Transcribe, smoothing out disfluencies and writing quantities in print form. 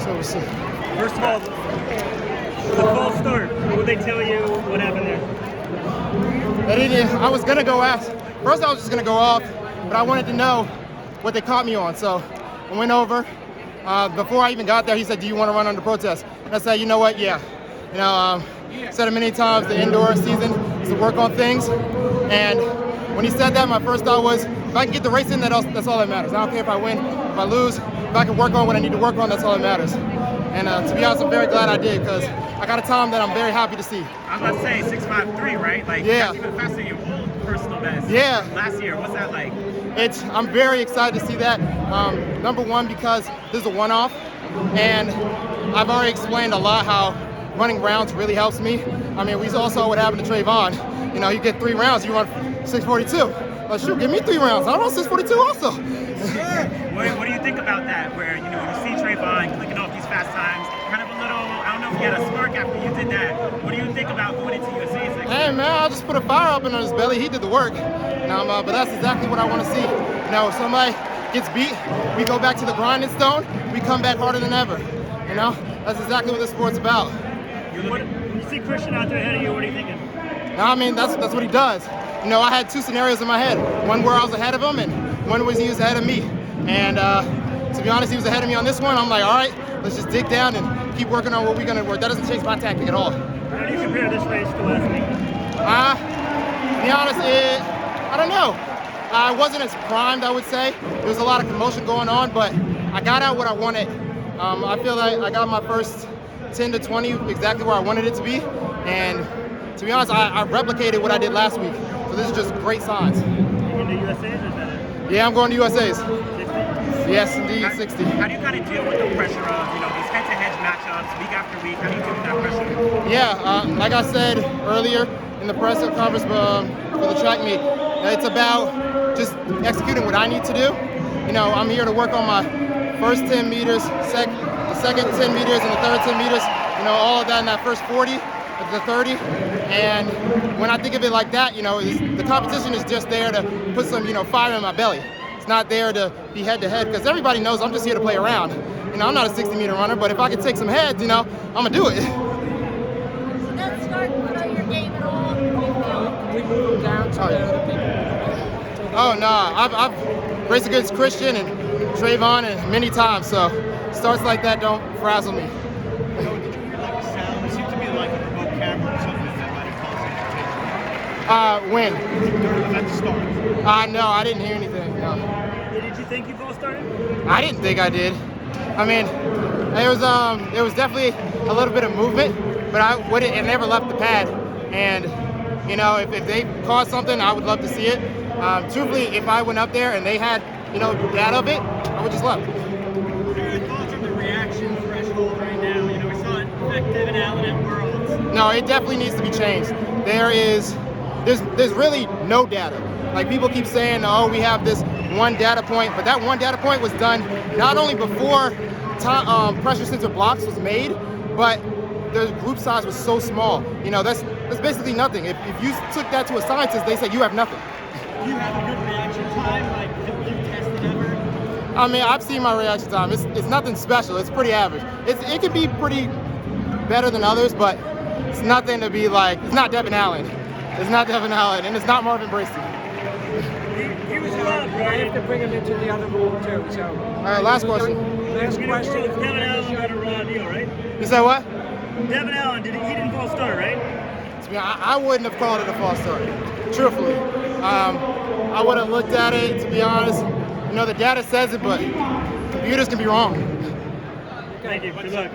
So we'll see. First of all, the false start. What would they tell you? What happened there? I was gonna go after. First, I was just gonna go off, but I wanted to know what they caught me on. So I went over. Before I even got there, he said, "Do you want to run under protest?" And I said, "You know what? Yeah." Said it many times. The indoor season is to work on things, and when he said that, my first thought was, if I can get the race in, that's all that matters. I don't care if I win, if I lose. If I can work on what I need to work on, that's all that matters. And to be honest, I'm very glad I did, because I got a time that I'm very happy to see. I was about to say 6:53, right? Like, yeah. That's even faster than your old personal best. Yeah. Last year, what's that like? I'm very excited to see that. Number one, because this is a one-off, and I've already explained a lot how running rounds really helps me. I mean, we all saw what happened to Trayvon. You get 3 rounds, you run 6:42. Well, shoot, give me 3 rounds. I'll run 6:42 also. What do you think about that? Where you see Trayvon clicking off these fast times, kind of a little. I don't know if you had a smirk after you did that. What do you think about going into USA? Hey man, I'll just put a fire up in his belly. He did the work. But that's exactly what I want to see. If somebody gets beat, we go back to the grinding stone. We come back harder than ever. That's exactly what this sport's about. You see Christian out there ahead of you. What are you thinking? I mean, that's what he does. I had 2 scenarios in my head. One where I was ahead of him, and one was he was ahead of me. And to be honest, he was ahead of me on this one. I'm like, all right, let's just dig down and keep working on what we're gonna work. That doesn't change my tactic at all. How do you compare this race to last week? To be honest, I don't know. I wasn't as primed, I would say. There was a lot of commotion going on, but I got out what I wanted. I feel like I got my first 10 to 20 exactly where I wanted it to be. And to be honest, I replicated what I did last week. So this is just great signs. You going to USA's or is that it? Yeah, I'm going to USA's. 60? Yes, indeed, 60. How do you kind of deal with the pressure of, these head-to-head matchups week after week? How do you deal with that pressure? Yeah, like I said earlier in the press conference for the track meet, it's about just executing what I need to do. I'm here to work on my first 10 meters, the second 10 meters, and the third 10 meters. All of that in that first 40, the 30. And when I think of it like that, the competition is just there to put some, fire in my belly. It's not there to be head-to-head, because everybody knows I'm just here to play around. I'm not a 60-meter runner, but if I can take some heads, I'm gonna do it. Did that start your game at all? Do you feel we moved down to the other people? Oh no, I've raced against Christian and Trayvon and many times, so starts like that don't frazzle me. Did you hear a sound? It seemed to be like a remote camera or something that might have caused it. When? At the start. No, I didn't hear anything. No. Did you think you both started? I didn't think I did. I mean, there was definitely a little bit of movement, but it never left the pad. And if they caused something, I would love to see it. Truthfully, if I went up there and they had data of it, I would just love it. What are your thoughts on the reaction threshold right now? We saw it effective in Allen at Worlds. No, it definitely needs to be changed. There's really no data. Like, people keep saying, oh, we have this one data point, but that one data point was done not only before pressure sensor blocks was made, but the group size was so small. That's basically nothing. If you took that to a scientist, they say you have nothing. Do you have a good reaction time? Like, have you tested ever? I mean, I've seen my reaction time. It's nothing special. It's pretty average. It can be pretty better than others, but it's nothing to be like. It's not Devin Allen. It's not Devin Allen, and it's not Marvin Bracey. He was loved, right? I have to bring him into the other room too. So. All right, last question. Last question. Devin Allen got a raw deal, right? You said what? Devin Allen, he didn't false start, right? I wouldn't have called it a false start, truthfully. I would have looked at it, to be honest. The data says it, but computers can be wrong. Thank you. Good luck.